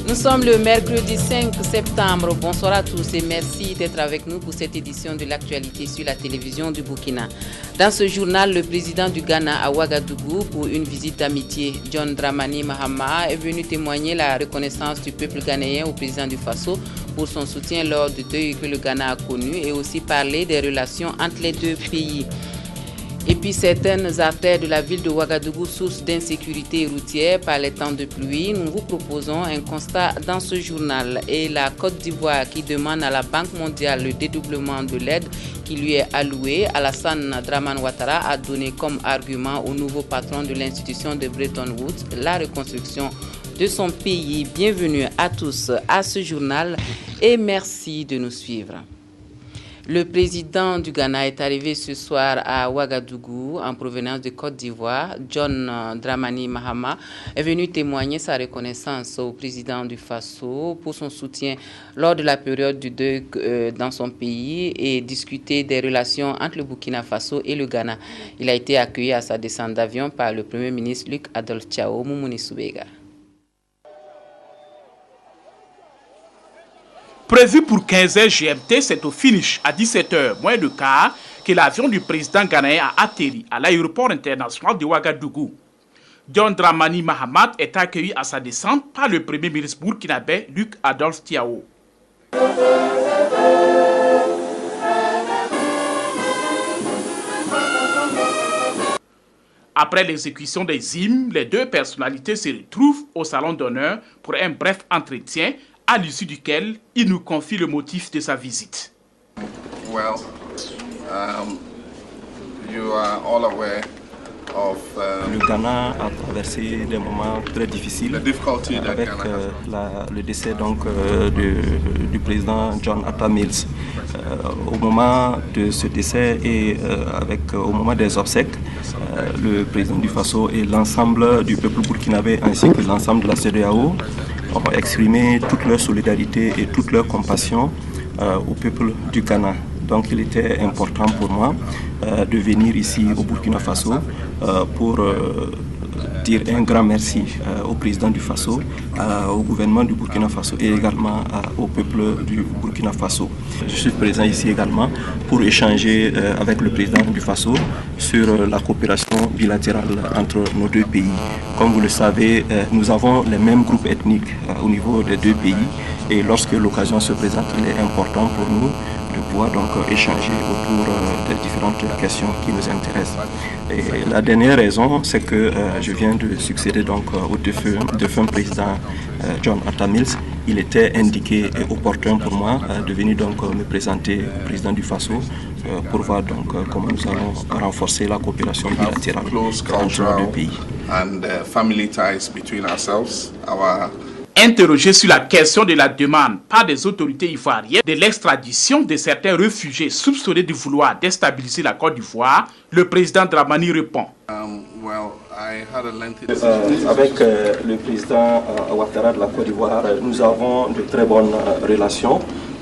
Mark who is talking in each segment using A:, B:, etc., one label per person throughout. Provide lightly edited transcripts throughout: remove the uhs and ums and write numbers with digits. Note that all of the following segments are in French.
A: Nous sommes le mercredi 5 septembre. Bonsoir à tous et merci d'être avec nous pour cette édition de l'actualité sur la télévision du Burkina. Dans ce journal, le président du Ghana à Ouagadougou pour une visite d'amitié, John Dramani Mahama, est venu témoigner la reconnaissance du peuple ghanéen au président du Faso pour son soutien lors du deuil que le Ghana a connu et aussi parler des relations entre les deux pays. Et puis certaines artères de la ville de Ouagadougou, source d'insécurité routière par les temps de pluie. Nous vous proposons un constat dans ce journal. Et la Côte d'Ivoire qui demande à la Banque mondiale le dédoublement de l'aide qui lui est allouée. Alassane Dramane Ouattara a donné comme argument au nouveau patron de l'institution de Bretton Woods la reconstruction de son pays. Bienvenue à tous à ce journal et merci de nous suivre. Le président du Ghana est arrivé ce soir à Ouagadougou en provenance de Côte d'Ivoire. John Dramani Mahama est venu témoigner sa reconnaissance au président du Faso pour son soutien lors de la période du deuil dans son pays et discuter des relations entre le Burkina Faso et le Ghana. Il a été accueilli à sa descente d'avion par le Premier ministre Luc Adolphe Thiaw Moumouni Soubega.
B: Prévu pour 15h GMT, c'est au finish à 17h moins le quart que l'avion du président ghanéen a atterri à l'aéroport international de Ouagadougou. John Dramani Mahama est accueilli à sa descente par le premier ministre burkinabé Luc Adolphe Thiaw. Après l'exécution des hymnes, les deux personnalités se retrouvent au salon d'honneur pour un bref entretien à l'issue duquel il nous confie le motif de sa visite.
C: Well, you are all aware of,
D: le Ghana a traversé des moments très difficiles avec le décès donc, du président John Atta Mills. Au moment de ce décès et au moment des obsèques, le président du Faso et l'ensemble du peuple burkinabé ainsi que l'ensemble de la CEDEAO ont exprimé toute leur solidarité et toute leur compassion au peuple du Ghana. Donc il était important pour moi de venir ici au Burkina Faso pour dire un grand merci au président du Faso, au gouvernement du Burkina Faso et également au peuple du Burkina Faso. Je suis présent ici également pour échanger avec le président du Faso sur la coopération bilatérale entre nos deux pays. Comme vous le savez, nous avons les mêmes groupes ethniques au niveau des deux pays et lorsque l'occasion se présente, il est important pour nous de pouvoir donc échanger autour des différentes questions qui nous intéressent. Et la dernière raison, c'est que je viens de succéder donc au défunt président John Atta Mills. Il était indiqué et opportun pour moi de venir donc me présenter au président du Faso pour voir donc comment nous allons renforcer la coopération bilatérale entre nos deux pays.
B: Interrogé sur la question de la demande par des autorités ivoiriennes de l'extradition de certains réfugiés soupçonnés de vouloir déstabiliser la Côte d'Ivoire, le président Dramani répond.
D: Avec le président Ouattara de la Côte d'Ivoire, nous avons de très bonnes relations.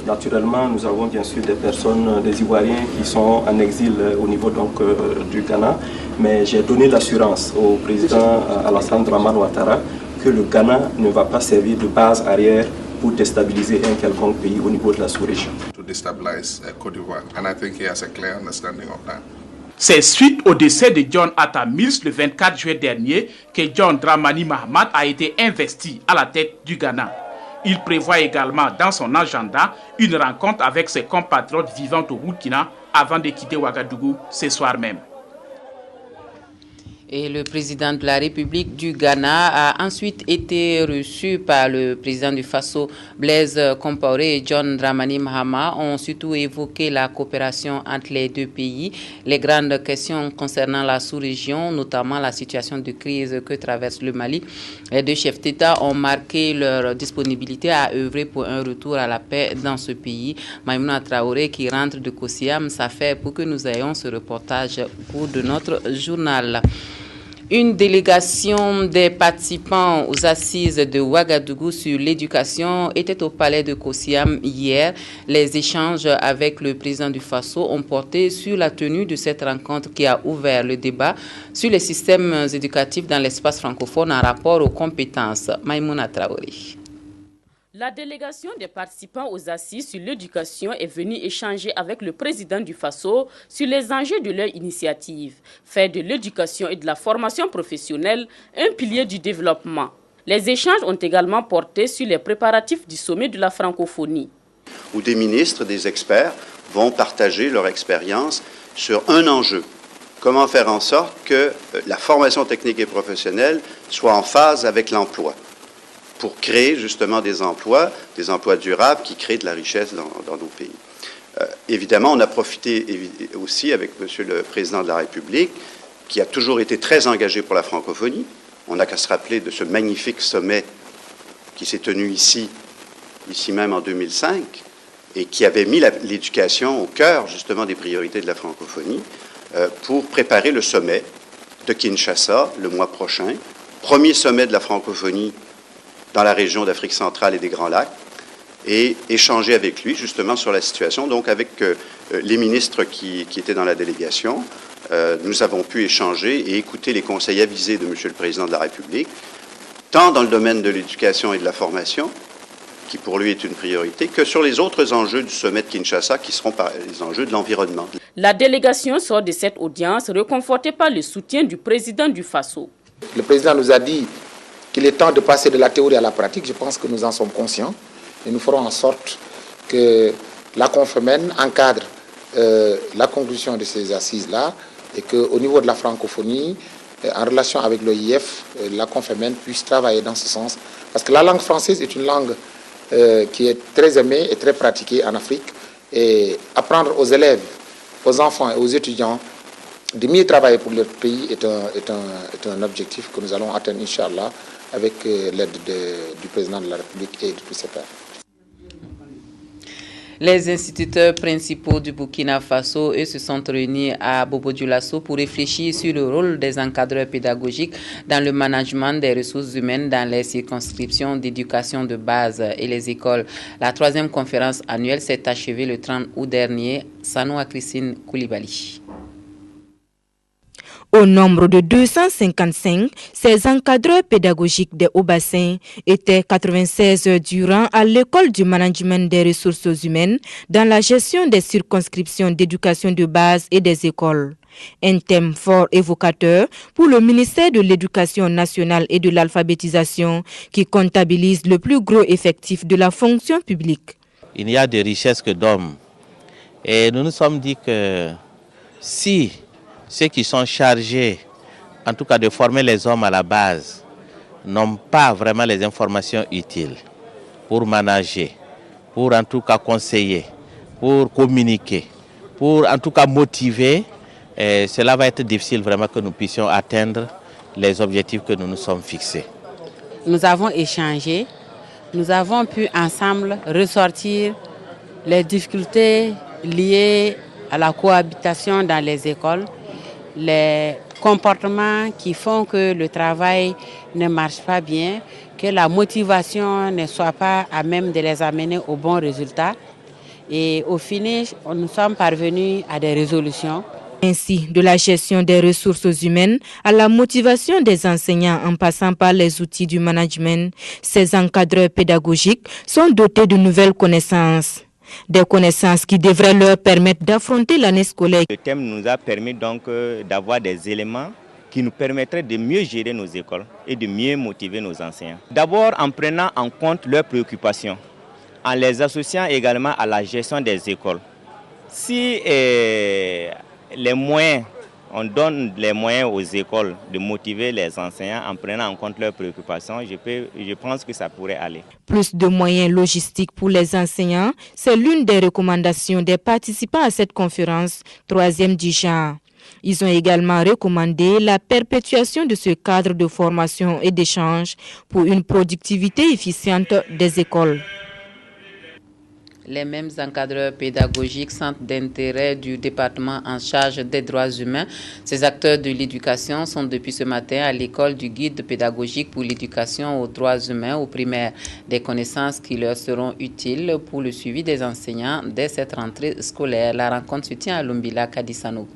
D: Naturellement, nous avons bien sûr des personnes, des Ivoiriens qui sont en exil au niveau donc, du Ghana, mais j'ai donné l'assurance au président Alassane Dramane Ouattara que le Ghana ne va pas servir de base arrière pour déstabiliser un quelconque pays au niveau de la sous-région.
B: C'est suite au décès de John Atta Mills le 24 juillet dernier que John Dramani Mahama a été investi à la tête du Ghana. Il prévoit également dans son agenda une rencontre avec ses compatriotes vivant au Burkina avant de quitter Ouagadougou ce soir même.
A: Et le président de la République du Ghana a ensuite été reçu par le président du Faso, Blaise Compaoré et John Dramani Mahama ont surtout évoqué la coopération entre les deux pays, les grandes questions concernant la sous-région, notamment la situation de crise que traverse le Mali. Les deux chefs d'État ont marqué leur disponibilité à œuvrer pour un retour à la paix dans ce pays. Maïmouna Traoré, qui rentre de Kossiam, ça fait pour que nous ayons ce reportage au cours de notre journal. Une délégation des participants aux assises de Ouagadougou sur l'éducation était au palais de Kossiam hier. Les échanges avec le président du Faso ont porté sur la tenue de cette rencontre qui a ouvert le débat sur les systèmes éducatifs dans l'espace francophone en rapport aux compétences. Maïmouna Traoré.
E: La délégation des participants aux assises sur l'éducation est venue échanger avec le président du Faso sur les enjeux de leur initiative, faire de l'éducation et de la formation professionnelle un pilier du développement. Les échanges ont également porté sur les préparatifs du sommet de la francophonie.
F: Où des ministres, des experts vont partager leur expérience sur un enjeu. Comment faire en sorte que la formation technique et professionnelle soit en phase avec l'emploi, pour créer justement des emplois durables qui créent de la richesse dans nos pays. Évidemment, on a profité aussi avec Monsieur le Président de la République, qui a toujours été très engagé pour la francophonie. On n'a qu'à se rappeler de ce magnifique sommet qui s'est tenu ici même en 2005, et qui avait mis l'éducation au cœur justement des priorités de la francophonie, pour préparer le sommet de Kinshasa le mois prochain, premier sommet de la francophonie dans la région d'Afrique centrale et des Grands Lacs, et échanger avec lui justement sur la situation. Donc avec les ministres qui étaient dans la délégation, nous avons pu échanger et écouter les conseils avisés de Monsieur le Président de la République, tant dans le domaine de l'éducation et de la formation, qui pour lui est une priorité, que sur les autres enjeux du sommet de Kinshasa, qui seront les enjeux de l'environnement.
E: La délégation sort de cette audience reconfortée par le soutien du président du Faso.
G: Le président nous a dit qu'il est temps de passer de la théorie à la pratique. Je pense que nous en sommes conscients et nous ferons en sorte que la Confemène encadre la conclusion de ces assises-là et qu'au niveau de la francophonie, en relation avec l'OIF, la Confemène puisse travailler dans ce sens. Parce que la langue française est une langue qui est très aimée et très pratiquée en Afrique. Et apprendre aux élèves, aux enfants et aux étudiants de mieux travailler pour leur pays est un objectif que nous allons atteindre, Inch'Allah, avec l'aide du président de la République et de tous ses pairs.
A: Les instituteurs principaux du Burkina Faso, eux, se sont réunis à Bobo-Dioulasso pour réfléchir sur le rôle des encadreurs pédagogiques dans le management des ressources humaines dans les circonscriptions d'éducation de base et les écoles. La 3e conférence annuelle s'est achevée le 30 août dernier. Sanoa Christine Koulibaly.
H: Au nombre de 255, ces encadreurs pédagogiques des Hauts-Bassins étaient 96 durant à l'école du management des ressources humaines dans la gestion des circonscriptions d'éducation de base et des écoles. Un thème fort évocateur pour le ministère de l'Éducation nationale et de l'alphabétisation qui comptabilise le plus gros effectif de la fonction publique.
I: Il n'y a de richesse que d'hommes. Et nous nous sommes dit que si ceux qui sont chargés, en tout cas de former les hommes à la base, n'ont pas vraiment les informations utiles pour manager, pour en tout cas conseiller, pour communiquer, pour en tout cas motiver, cela va être difficile vraiment que nous puissions atteindre les objectifs que nous nous sommes fixés.
J: Nous avons échangé, nous avons pu ensemble ressortir les difficultés liées à la cohabitation dans les écoles, les comportements qui font que le travail ne marche pas bien, que la motivation ne soit pas à même de les amener au bon résultat. Et au finish, nous sommes parvenus à des résolutions.
H: Ainsi, de la gestion des ressources humaines à la motivation des enseignants en passant par les outils du management, ces encadreurs pédagogiques sont dotés de nouvelles connaissances. Des connaissances qui devraient leur permettre d'affronter l'année scolaire.
K: Le thème nous a permis donc d'avoir des éléments qui nous permettraient de mieux gérer nos écoles et de mieux motiver nos enseignants. D'abord en prenant en compte leurs préoccupations, en les associant également à la gestion des écoles. Si les moyens, on donne les moyens aux écoles de motiver les enseignants en prenant en compte leurs préoccupations, je pense que ça pourrait aller.
H: Plus de moyens logistiques pour les enseignants, c'est l'une des recommandations des participants à cette conférence, 3e du genre. Ils ont également recommandé la perpétuation de ce cadre de formation et d'échange pour une productivité efficiente des écoles.
A: Les mêmes encadreurs pédagogiques, centres d'intérêt du département en charge des droits humains. Ces acteurs de l'éducation sont depuis ce matin à l'école du guide pédagogique pour l'éducation aux droits humains au primaire. Des connaissances qui leur seront utiles pour le suivi des enseignants dès cette rentrée scolaire. La rencontre se tient à Lumbila, Kadisanogo.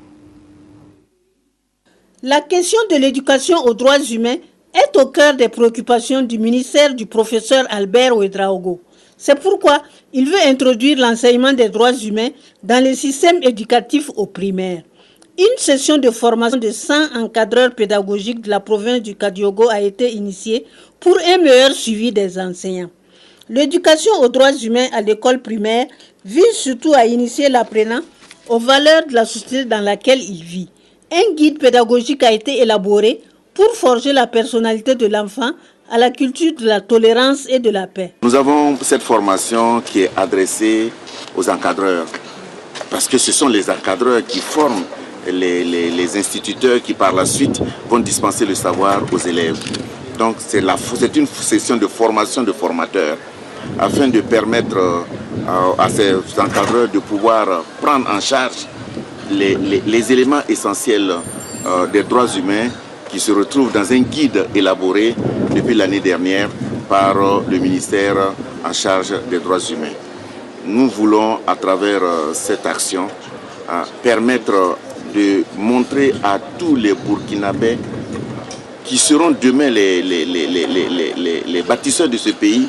L: La question de l'éducation aux droits humains est au cœur des préoccupations du ministère du professeur Albert Ouedraogo. C'est pourquoi il veut introduire l'enseignement des droits humains dans le système éducatif au primaire. Une session de formation de 100 encadreurs pédagogiques de la province du Kadiogo a été initiée pour un meilleur suivi des enseignants. L'éducation aux droits humains à l'école primaire vise surtout à initier l'apprenant aux valeurs de la société dans laquelle il vit. Un guide pédagogique a été élaboré pour forger la personnalité de l'enfant à la culture de la tolérance et de la paix.
M: Nous avons cette formation qui est adressée aux encadreurs, parce que ce sont les encadreurs qui forment les instituteurs qui par la suite vont dispenser le savoir aux élèves. Donc c'est une session de formation de formateurs afin de permettre à ces encadreurs de pouvoir prendre en charge les éléments essentiels des droits humains qui se retrouvent dans un guide élaboré depuis l'année dernière par le ministère en charge des droits humains. Nous voulons, à travers cette action, permettre de montrer à tous les Burkinabés qui seront demain les bâtisseurs de ce pays,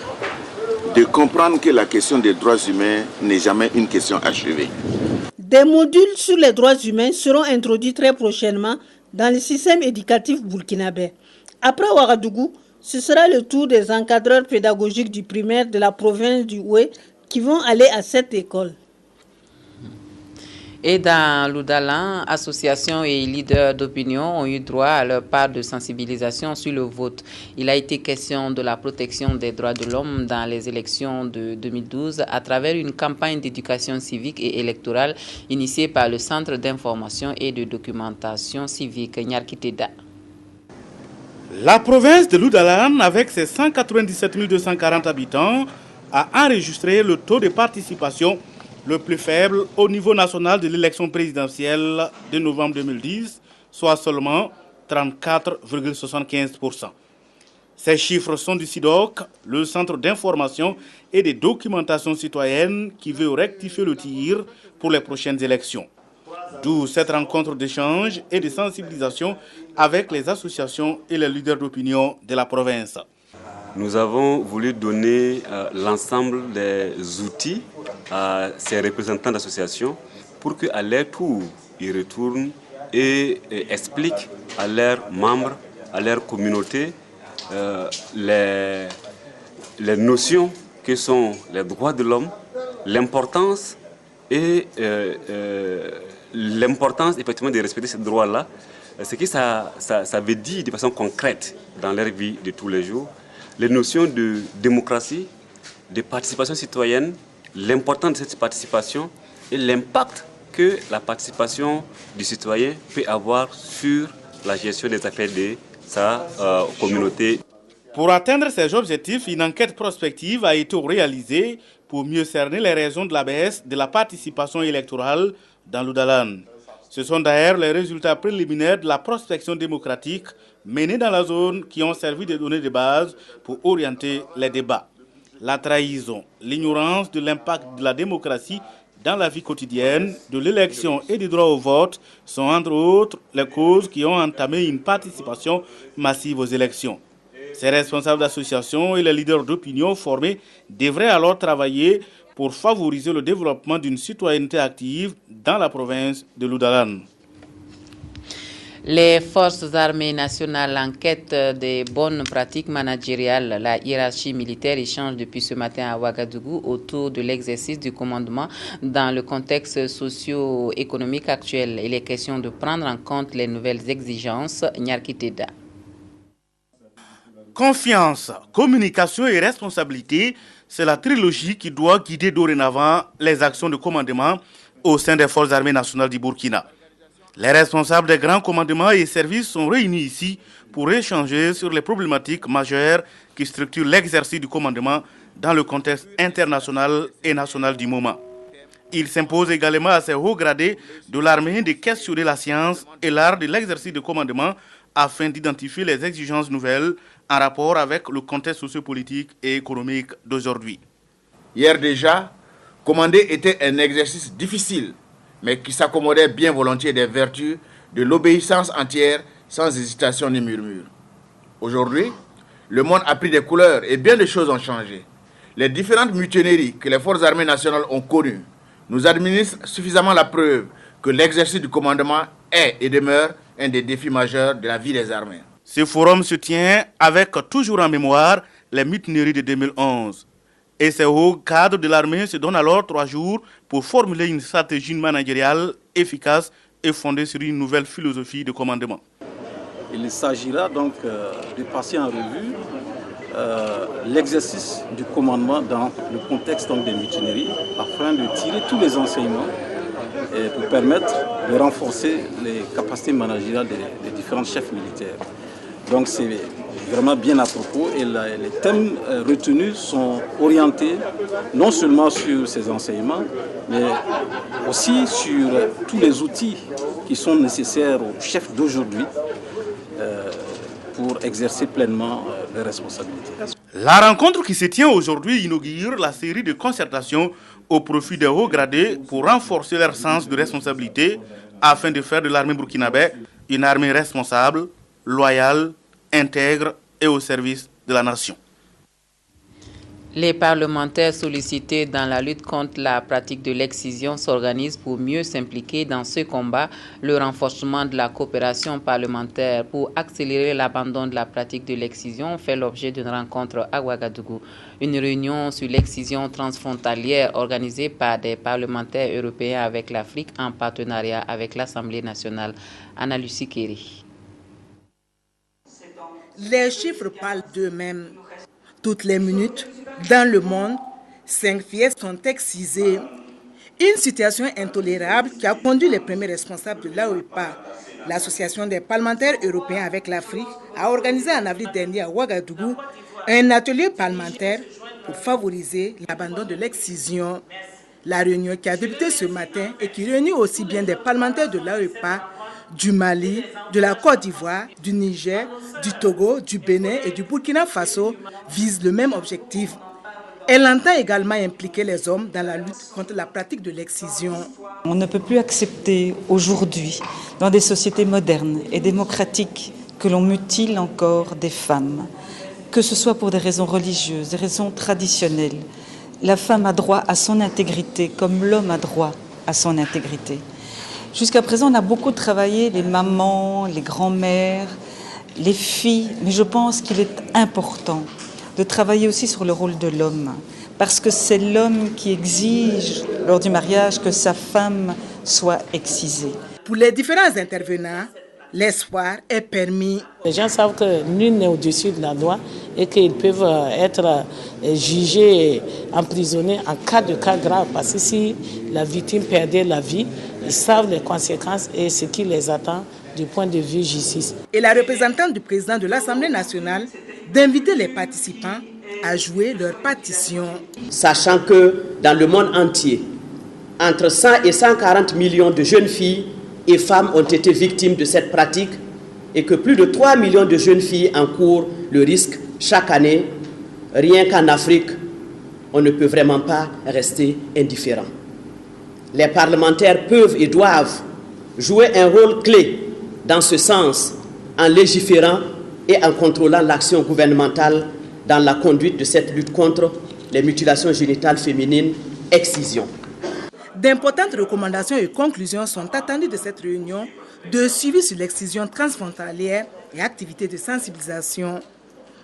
M: de comprendre que la question des droits humains n'est jamais une question achevée.
L: Des modules sur les droits humains seront introduits très prochainement dans le système éducatif burkinabé. Après Ouagadougou, ce sera le tour des encadreurs pédagogiques du primaire de la province du Oué qui vont aller à cette école.
A: Et dans l'Oudalan, associations et leaders d'opinion ont eu droit à leur part de sensibilisation sur le vote. Il a été question de la protection des droits de l'homme dans les élections de 2012 à travers une campagne d'éducation civique et électorale initiée par le Centre d'information et de documentation civique Nyarkiteda.
B: La province de l'Oudalan, avec ses 197 240 habitants, a enregistré le taux de participation le plus faible au niveau national de l'élection présidentielle de novembre 2010, soit seulement 34,75%. Ces chiffres sont du CIDOC, le Centre d'information et de documentation citoyenne qui veut rectifier le tir pour les prochaines élections. D'où cette rencontre d'échange et de sensibilisation avec les associations et les leaders d'opinion de la province.
N: Nous avons voulu donner l'ensemble des outils à ces représentants d'associations pour qu'à leur tour, ils retournent et expliquent à leurs membres, à leur communauté, les notions que sont les droits de l'homme, l'importance effectivement de respecter ces droits-là, ce que ça veut dire de façon concrète dans leur vie de tous les jours. Les notions de démocratie, de participation citoyenne, l'importance de cette participation et l'impact que la participation du citoyen peut avoir sur la gestion des affaires de sa communauté.
B: Pour atteindre ces objectifs, une enquête prospective a été réalisée pour mieux cerner les raisons de la baisse de la participation électorale dans l'Oudalan. Ce sont d'ailleurs les résultats préliminaires de la prospection démocratique menée dans la zone qui ont servi de données de base pour orienter les débats. La trahison, l'ignorance de l'impact de la démocratie dans la vie quotidienne, de l'élection et du droit au vote sont entre autres les causes qui ont entamé une participation massive aux élections. Ces responsables d'associations et les leaders d'opinion formés devraient alors travailler pour favoriser le développement d'une citoyenneté active dans la province de l'Oudalan.
A: Les forces armées nationales en quête des bonnes pratiques managériales. La hiérarchie militaire échange depuis ce matin à Ouagadougou autour de l'exercice du commandement dans le contexte socio-économique actuel. Il est question de prendre en compte les nouvelles exigences. Nyarkiteda.
B: Confiance, communication et responsabilité, c'est la trilogie qui doit guider dorénavant les actions de commandement au sein des forces armées nationales du Burkina. Les responsables des grands commandements et services sont réunis ici pour échanger sur les problématiques majeures qui structurent l'exercice du commandement dans le contexte international et national du moment. Il s'impose également à ces hauts gradés de l'armée de questionner la science et l'art de l'exercice de commandement afin d'identifier les exigences nouvelles en rapport avec le contexte sociopolitique et économique d'aujourd'hui.
O: Hier déjà, commander était un exercice difficile, mais qui s'accommodait bien volontiers des vertus de l'obéissance entière, sans hésitation ni murmure. Aujourd'hui, le monde a pris des couleurs et bien des choses ont changé. les différentes mutineries que les forces armées nationales ont connues nous administrent suffisamment la preuve que l'exercice du commandement est et demeure un des défis majeurs de la vie des armées.
P: Ce forum se tient avec toujours en mémoire les mutineries de 2011. Et ces hauts cadres de l'armée se donnent alors 3 jours pour formuler une stratégie managériale efficace et fondée sur une nouvelle philosophie de commandement.
D: Il s'agira donc de passer en revue l'exercice du commandement dans le contexte donc, des mutineries afin de tirer tous les enseignements et pour permettre de renforcer les capacités managériales des différents chefs militaires. Donc c'est vraiment bien à propos et les thèmes retenus sont orientés non seulement sur ces enseignements, mais aussi sur tous les outils qui sont nécessaires aux chefs d'aujourd'hui pour exercer pleinement leurs responsabilités.
P: La rencontre qui se tient aujourd'hui inaugure la série de concertations au profit des hauts gradés pour renforcer leur sens de responsabilité afin de faire de l'armée burkinabé une armée responsable, loyale, intègre et au service de la nation.
A: Les parlementaires sollicités dans la lutte contre la pratique de l'excision s'organisent pour mieux s'impliquer dans ce combat. Le renforcement de la coopération parlementaire pour accélérer l'abandon de la pratique de l'excision fait l'objet d'une rencontre à Ouagadougou. Une réunion sur l'excision transfrontalière organisée par des parlementaires européens avec l'Afrique en partenariat avec l'Assemblée nationale. Anna-Lucie Kéry.
Q: Les chiffres parlent d'eux-mêmes. Toutes les minutes, dans le monde, 5 filles sont excisées. Une situation intolérable qui a conduit les premiers responsables de l'AOEPA, l'Association des parlementaires européens avec l'Afrique, a organisé en avril dernier à Ouagadougou un atelier parlementaire pour favoriser l'abandon de l'excision. La réunion qui a débuté ce matin et qui réunit aussi bien des parlementaires de l'AOEPA, du Mali, de la Côte d'Ivoire, du Niger, du Togo, du Bénin et du Burkina Faso vise le même objectif. Elle entend également impliquer les hommes dans la lutte contre la pratique de l'excision.
R: On ne peut plus accepter aujourd'hui, dans des sociétés modernes et démocratiques, que l'on mutile encore des femmes, que ce soit pour des raisons religieuses, des raisons traditionnelles. La femme a droit à son intégrité comme l'homme a droit à son intégrité. Jusqu'à présent, on a beaucoup travaillé, les mamans, les grands-mères, les filles, mais je pense qu'il est important de travailler aussi sur le rôle de l'homme, parce que c'est l'homme qui exige, lors du mariage, que sa femme soit excisée.
Q: Pour les différents intervenants, l'espoir est permis.
S: Les gens savent que nul n'est au-dessus de la loi et qu'ils peuvent être jugés et emprisonnés en cas grave, parce que si la victime perdait la vie, ils savent les conséquences et ce qui les attend du point de vue justice.
Q: Et la représentante du président de l'Assemblée nationale d'inviter les participants à jouer leur partition.
T: Sachant que dans le monde entier, entre 100 et 140 millions de jeunes filles et femmes ont été victimes de cette pratique et que plus de 3 millions de jeunes filles encourent le risque chaque année, rien qu'en Afrique, on ne peut vraiment pas rester indifférent. Les parlementaires peuvent et doivent jouer un rôle clé dans ce sens en légiférant et en contrôlant l'action gouvernementale dans la conduite de cette lutte contre les mutilations génitales féminines, excision.
Q: D'importantes recommandations et conclusions sont attendues de cette réunion de suivi sur l'excision transfrontalière et activités de sensibilisation.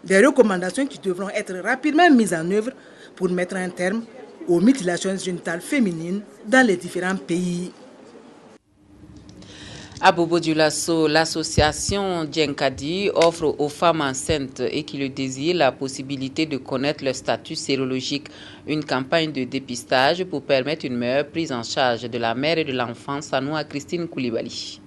Q: Des recommandations qui devront être rapidement mises en œuvre pour mettre un terme aux mutilations génitales féminines dans les différents pays.
A: À Bobo-Dioulasso, l'association Djenkadi offre aux femmes enceintes et qui le désirent la possibilité de connaître leur statut sérologique. Une campagne de dépistage pour permettre une meilleure prise en charge de la mère et de l'enfant, s'annoue à Christine Koulibaly.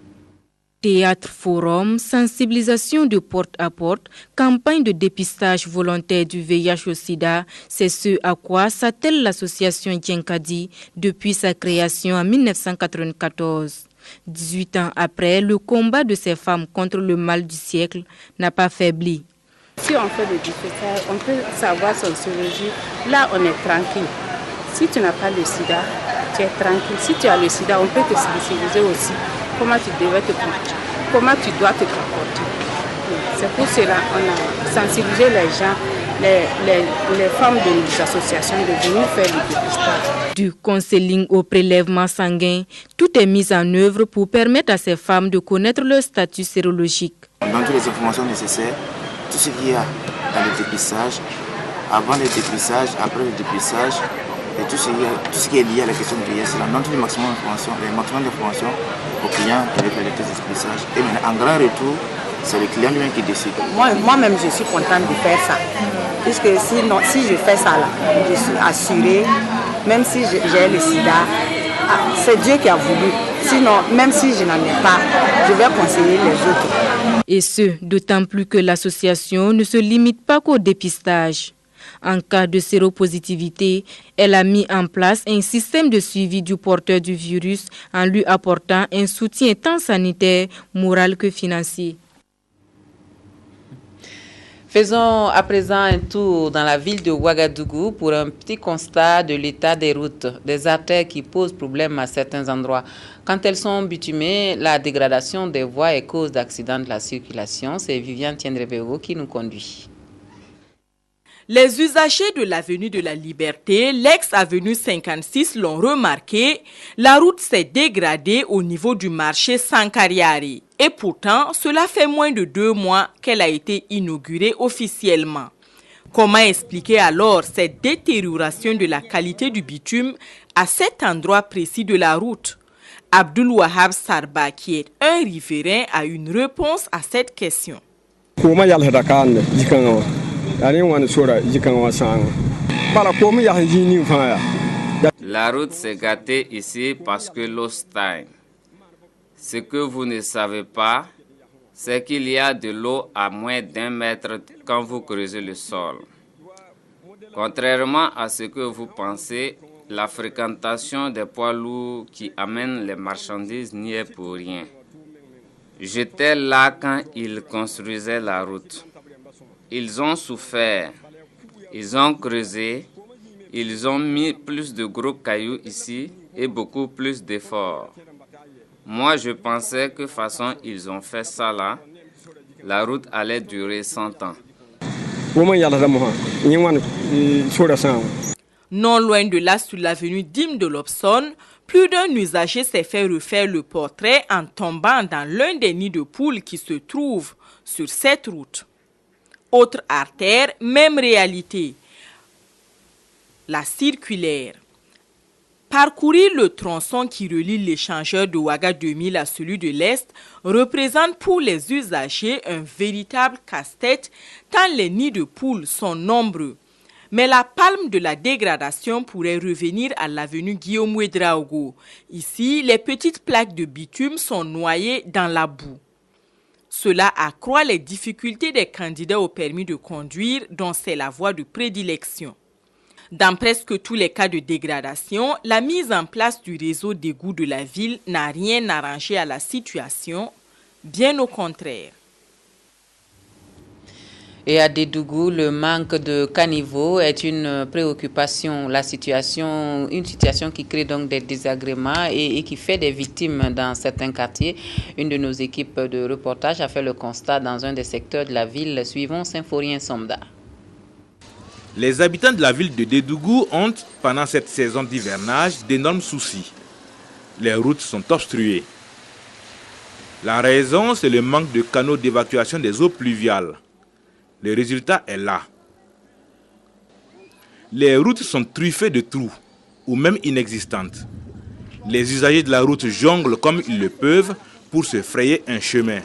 H: Théâtre, forum, sensibilisation de porte à porte, campagne de dépistage volontaire du VIH au sida, c'est ce à quoi s'attelle l'association Djenkadi depuis sa création en 1994. 18 ans après, le combat de ces femmes contre le mal du siècle n'a pas faibli.
J: Si on fait le dépistage, on peut savoir son sérologie. Là, on est tranquille. Si tu n'as pas le sida, tu es tranquille. Si tu as le sida, on peut te sensibiliser aussi. Comment tu dois te comporter. C'est pour cela qu'on a sensibilisé les gens
S: les femmes des associations de venir faire le dépistage.
H: Du counseling au prélèvement sanguin, tout est mis en œuvre pour permettre à ces femmes de connaître leur statut sérologique.
U: On donne toutes les informations nécessaires, tout ce qu'il y a dans le dépistage, avant le dépistage, après le dépistage, et tout ce qui est lié à la question de vieillesse. On donne tout le maximum d'informations aux clients qui veulent faire le test de dépistage. Et maintenant, en grand retour, c'est le client lui-même qui décide.
V: Moi-même, je suis contente de faire ça. Puisque si je fais ça là, je suis assurée, même si j'ai le sida, c'est Dieu qui a voulu. Sinon, même si je n'en ai pas, je vais conseiller les autres.
H: Et ce, d'autant plus que l'association ne se limite pas qu'au dépistage. En cas de séropositivité, elle a mis en place un système de suivi du porteur du virus en lui apportant un soutien tant sanitaire, moral que financier.
A: Faisons à présent un tour dans la ville de Ouagadougou pour un petit constat de l'état des routes, des artères qui posent problème à certains endroits. Quand elles sont bitumées, la dégradation des voies est cause d'accidents de la circulation. C'est Viviane Tiendrevero qui nous conduit.
W: Les usagers de l'avenue de la Liberté, l'ex-avenue 56 l'ont remarqué, la route s'est dégradée au niveau du marché Sankariari. Et pourtant, cela fait moins de 2 mois qu'elle a été inaugurée officiellement. Comment expliquer alors cette détérioration de la qualité du bitume à cet endroit précis de la route? Abdul Wahab Sarba, qui est un riverain, a une réponse à cette question.
X: La route s'est gâtée ici parce que l'eau stagne. Ce que vous ne savez pas, c'est qu'il y a de l'eau à moins d'1 mètre quand vous creusez le sol. Contrairement à ce que vous pensez, la fréquentation des poids lourds qui amènent les marchandises n'y est pour rien. J'étais là quand ils construisaient la route. Ils ont souffert, ils ont creusé, ils ont mis plus de gros cailloux ici et beaucoup plus d'efforts. Moi, je pensais que de toute façon, ils ont fait ça là, la route allait durer 100 ans.
W: Non loin de là, sur l'avenue Dim de Lobson, plus d'un usager s'est fait refaire le portrait en tombant dans l'un des nids de poules qui se trouvent sur cette route. Autre artère, même réalité, la circulaire. Parcourir le tronçon qui relie l'échangeur de Ouaga 2000 à celui de l'Est représente pour les usagers un véritable casse-tête tant les nids de poules sont nombreux. Mais la palme de la dégradation pourrait revenir à l'avenue Guillaume Ouedraogo. Ici, les petites plaques de bitume sont noyées dans la boue. Cela accroît les difficultés des candidats au permis de conduire dont c'est la voie de prédilection. Dans presque tous les cas de dégradation, la mise en place du réseau d'égouts de la ville n'a rien arrangé à la situation, bien au contraire.
A: Et à Dédougou, le manque de caniveaux est une préoccupation. Une situation qui crée donc des désagréments et qui fait des victimes dans certains quartiers. Une de nos équipes de reportage a fait le constat dans un des secteurs de la ville. Suivons Symphorien Somda.
Y: Les habitants de la ville de Dédougou ont, pendant cette saison d'hivernage, d'énormes soucis. Les routes sont obstruées. La raison, c'est le manque de canaux d'évacuation des eaux pluviales. Le résultat est là. Les routes sont truffées de trous, ou même inexistantes. Les usagers de la route jonglent comme ils le peuvent pour se frayer un chemin.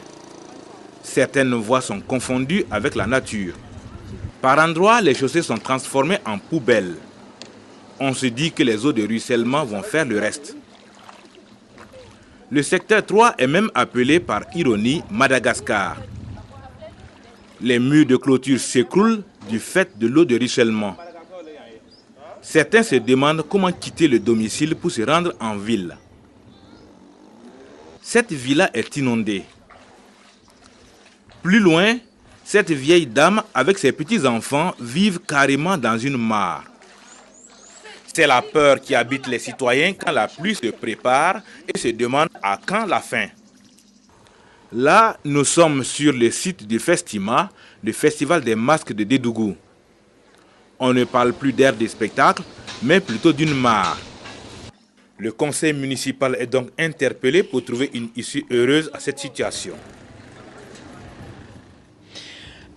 Y: Certaines voies sont confondues avec la nature. Par endroits, les chaussées sont transformées en poubelles. On se dit que les eaux de ruissellement vont faire le reste. Le secteur 3 est même appelé par ironie Madagascar. Les murs de clôture s'écroulent du fait de l'eau de ruissellement. Certains se demandent comment quitter le domicile pour se rendre en ville. Cette villa est inondée. Plus loin, cette vieille dame avec ses petits-enfants vivent carrément dans une mare. C'est la peur qui habite les citoyens quand la pluie se prépare et se demande à quand la fin. Là, nous sommes sur le site du Festima, le festival des masques de Dédougou. On ne parle plus d'aire des spectacles, mais plutôt d'une mare. Le conseil municipal est donc interpellé pour trouver une issue heureuse à cette situation.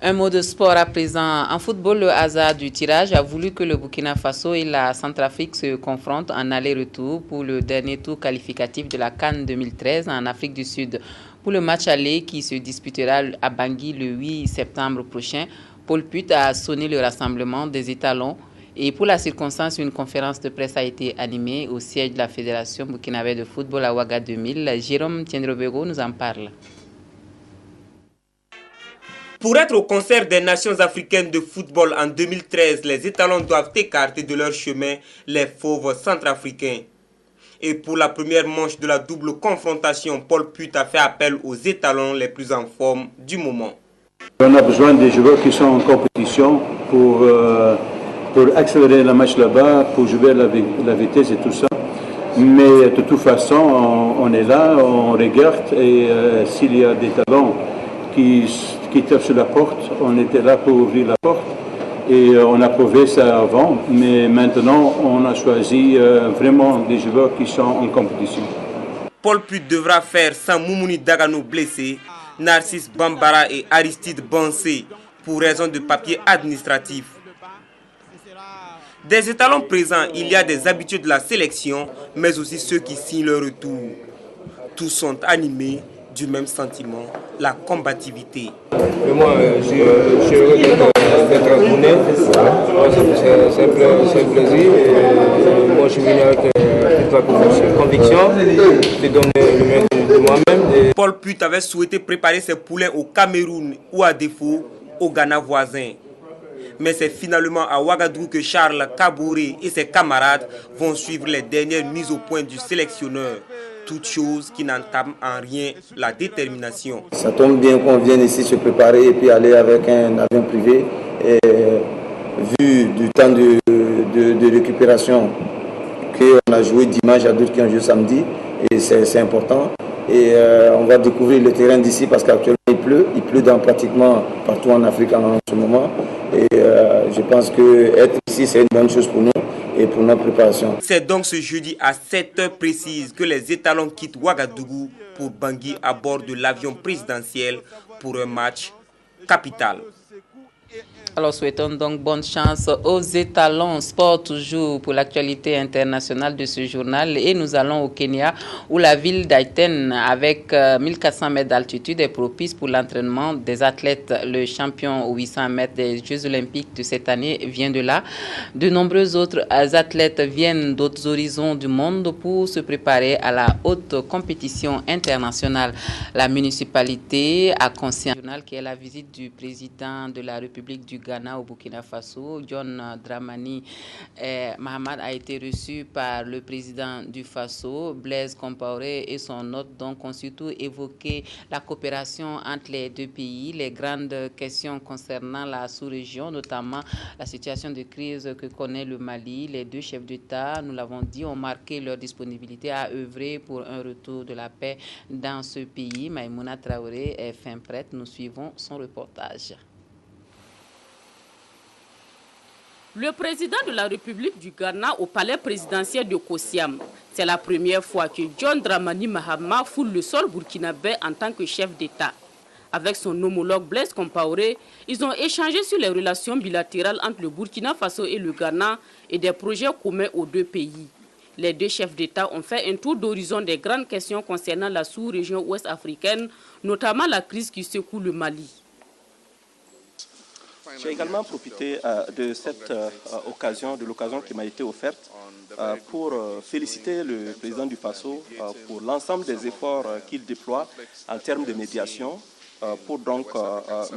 A: Un mot de sport à présent. En football, le hasard du tirage a voulu que le Burkina Faso et la Centrafrique se confrontent en aller-retour pour le dernier tour qualificatif de la CAN 2013 en Afrique du Sud. Pour le match aller qui se disputera à Bangui le 8 septembre prochain, Paul Put a sonné le rassemblement des étalons. Et pour la circonstance, une conférence de presse a été animée au siège de la Fédération burkinabé de football à Ouaga 2000. Jérôme Tiendrobego nous en parle.
C: Pour être au concert des nations africaines de football en 2013, les étalons doivent écarter de leur chemin les fauves centrafricains. Et pour la première manche de la double confrontation, Paul Put a fait appel aux étalons les plus en forme du moment.
E: On a besoin des joueurs qui sont en compétition pour accélérer le match là-bas, pour jouer la vitesse et tout ça. Mais de toute façon, on est là, on regarde et s'il y a des talents qui tapent sur la porte, on était là pour ouvrir la porte et on a prouvé ça avant, mais maintenant on a choisi vraiment des joueurs qui sont en compétition.
C: Paul Put devra faire sans Moumouni Dagano blessé, Narcisse Bambara et Aristide Bansé pour raison de papier administratif. Des étalons présents, il y a des habitués de la sélection, mais aussi ceux qui signent leur retour. Tous sont animés du même sentiment, la combativité.
F: Et moi, je suis heureux d'être abonné. C'est un plaisir. Et moi, je suis venu avec toute la conviction de donner le meilleur de moi-même.
C: Paul Put avait souhaité préparer ses poulains au Cameroun ou à défaut au Ghana voisin. Mais c'est finalement à Ouagadougou que Charles Kabouré et ses camarades vont suivre les dernières mises au point du sélectionneur. Toute chose qui n'entame en rien la détermination.
F: Ça tombe bien qu'on vienne ici se préparer et puis aller avec un avion privé. Et vu du temps de récupération qu'on a joué dimanche, à d'autres qui ont joué samedi, et c'est important. Et on va découvrir le terrain d'ici parce qu'actuellement il pleut dans pratiquement partout en Afrique en ce moment. Et je pense que être ici c'est une bonne chose pour nous et pour notre préparation.
C: C'est donc ce jeudi à 7h précises que les étalons quittent Ouagadougou pour Bangui à bord de l'avion présidentiel pour un match capital.
A: Alors souhaitons donc bonne chance aux étalons. Sport toujours pour l'actualité internationale de ce journal. Et nous allons au Kenya où la ville d'Aiten avec 1400 mètres d'altitude est propice pour l'entraînement des athlètes. Le champion aux 800 mètres des Jeux Olympiques de cette année vient de là. De nombreux autres athlètes viennent d'autres horizons du monde pour se préparer à la haute compétition internationale. La municipalité a conscience qui est la visite du président de la République du Ghana au Burkina Faso, John Dramani Mahamat, a été reçu par le président du Faso, Blaise Compaoré, et son hôte donc ont surtout évoqué la coopération entre les deux pays, les grandes questions concernant la sous-région, notamment la situation de crise que connaît le Mali. Les deux chefs d'État, nous l'avons dit, ont marqué leur disponibilité à œuvrer pour un retour de la paix dans ce pays. Maïmouna Traoré est fin prête. Nous suivons son reportage.
G: Le président de la République du Ghana au palais présidentiel de Kosiam. C'est la première fois que John Dramani Mahama foule le sol burkinabé en tant que chef d'État. Avec son homologue Blaise Compaoré, ils ont échangé sur les relations bilatérales entre le Burkina Faso et le Ghana et des projets communs aux deux pays. Les deux chefs d'État ont fait un tour d'horizon des grandes questions concernant la sous-région ouest africaine, notamment la crise qui secoue le Mali.
D: J'ai également profité de cette occasion, de l'occasion qui m'a été offerte pour féliciter le président du Faso pour l'ensemble des efforts qu'il déploie en termes de médiation pour donc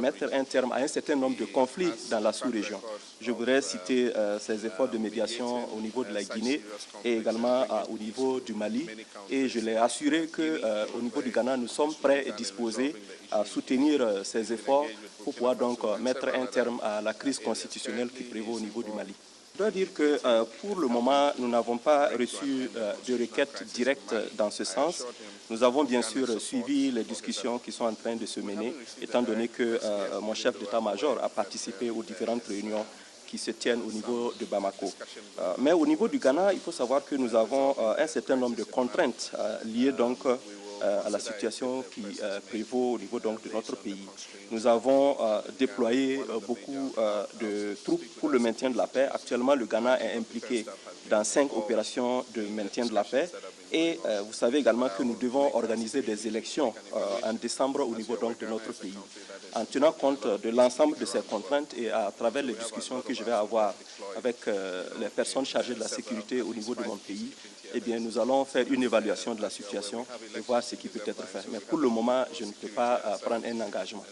D: mettre un terme à un certain nombre de conflits dans la sous-région. Je voudrais citer ces efforts de médiation au niveau de la Guinée et également au niveau du Mali. Et je l'ai assuré qu'au niveau du Ghana, nous sommes prêts et disposés à soutenir ces efforts pour pouvoir donc mettre un terme à la crise constitutionnelle qui prévaut au niveau du Mali. Je dois dire que pour le moment, nous n'avons pas reçu de requête directe dans ce sens. Nous avons bien sûr suivi les discussions qui sont en train de se mener, étant donné que mon chef d'état-major a participé aux différentes réunions qui se tiennent au niveau de Bamako. Mais au niveau du Ghana, il faut savoir que nous avons un certain nombre de contraintes liées donc à la situation qui prévaut au niveau donc, de notre pays. Nous avons déployé beaucoup de troupes pour le maintien de la paix. Actuellement, le Ghana est impliqué dans 5 opérations de maintien de la paix. Et vous savez également que nous devons organiser des élections en décembre au niveau donc, de notre pays. En tenant compte de l'ensemble de ces contraintes et à travers les discussions que je vais avoir avec les personnes chargées de la sécurité au niveau de mon pays, eh bien, nous allons faire une évaluation de la situation et voir ce qui peut être fait. Mais pour le moment, je ne peux pas prendre un engagement.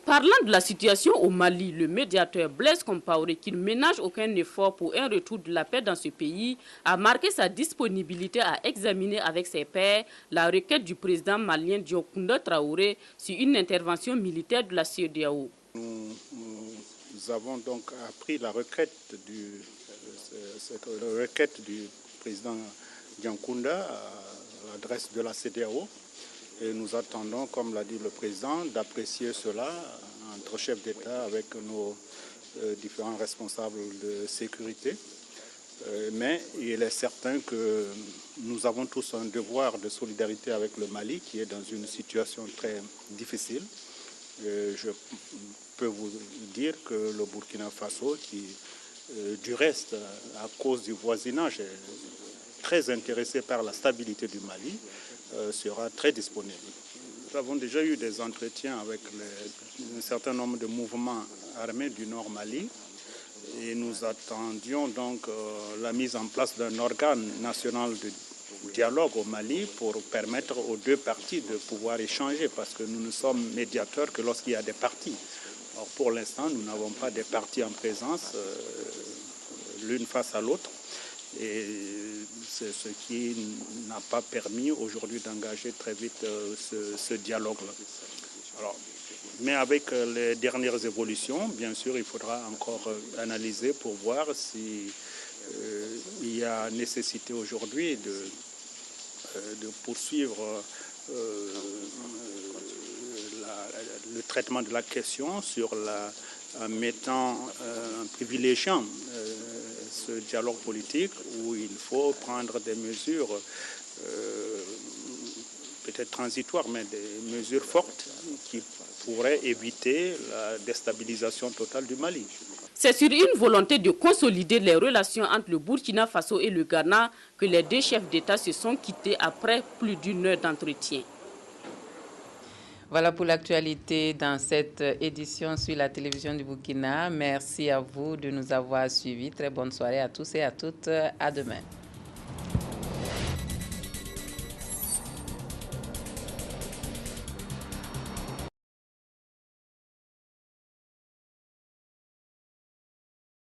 G: Parlant de la situation au Mali, le médiateur Blaise Compaoré, qui ne ménage aucun effort pour un retour de la paix dans ce pays, a marqué sa disponibilité à examiner avec ses pairs la requête du président malien Diokounda Traoré sur une intervention militaire de la CEDEAO.
I: Nous avons donc appris la requête du président Diokounda à l'adresse de la CEDEAO. Et nous attendons, comme l'a dit le président, d'apprécier cela entre chefs d'État avec nos différents responsables de sécurité. Mais il est certain que nous avons tous un devoir de solidarité avec le Mali qui est dans une situation très difficile. Je peux vous dire que le Burkina Faso, qui du reste, à cause du voisinage, est très intéressé par la stabilité du Mali, sera très disponible. Nous avons déjà eu des entretiens avec un certain nombre de mouvements armés du Nord Mali et nous attendions donc la mise en place d'un organe national de dialogue au Mali pour permettre aux deux parties de pouvoir échanger parce que nous ne sommes médiateurs que lorsqu'il y a des parties. Or, pour l'instant, nous n'avons pas de parties en présence l'une face à l'autre. Et c'est ce qui n'a pas permis aujourd'hui d'engager très vite ce dialogue-là. Alors, mais avec les dernières évolutions, bien sûr, il faudra encore analyser pour voir si il y a nécessité aujourd'hui de poursuivre le traitement de la question en privilégiant ce dialogue politique où il faut prendre des mesures peut-être transitoires, mais des mesures fortes qui pourraient éviter la déstabilisation totale du Mali.
G: C'est sur une volonté de consolider les relations entre le Burkina Faso et le Ghana que les deux chefs d'État se sont quittés après plus d'une heure d'entretien.
A: Voilà pour l'actualité dans cette édition sur la télévision du Burkina. Merci à vous de nous avoir suivis. Très bonne soirée à tous et à toutes. À demain.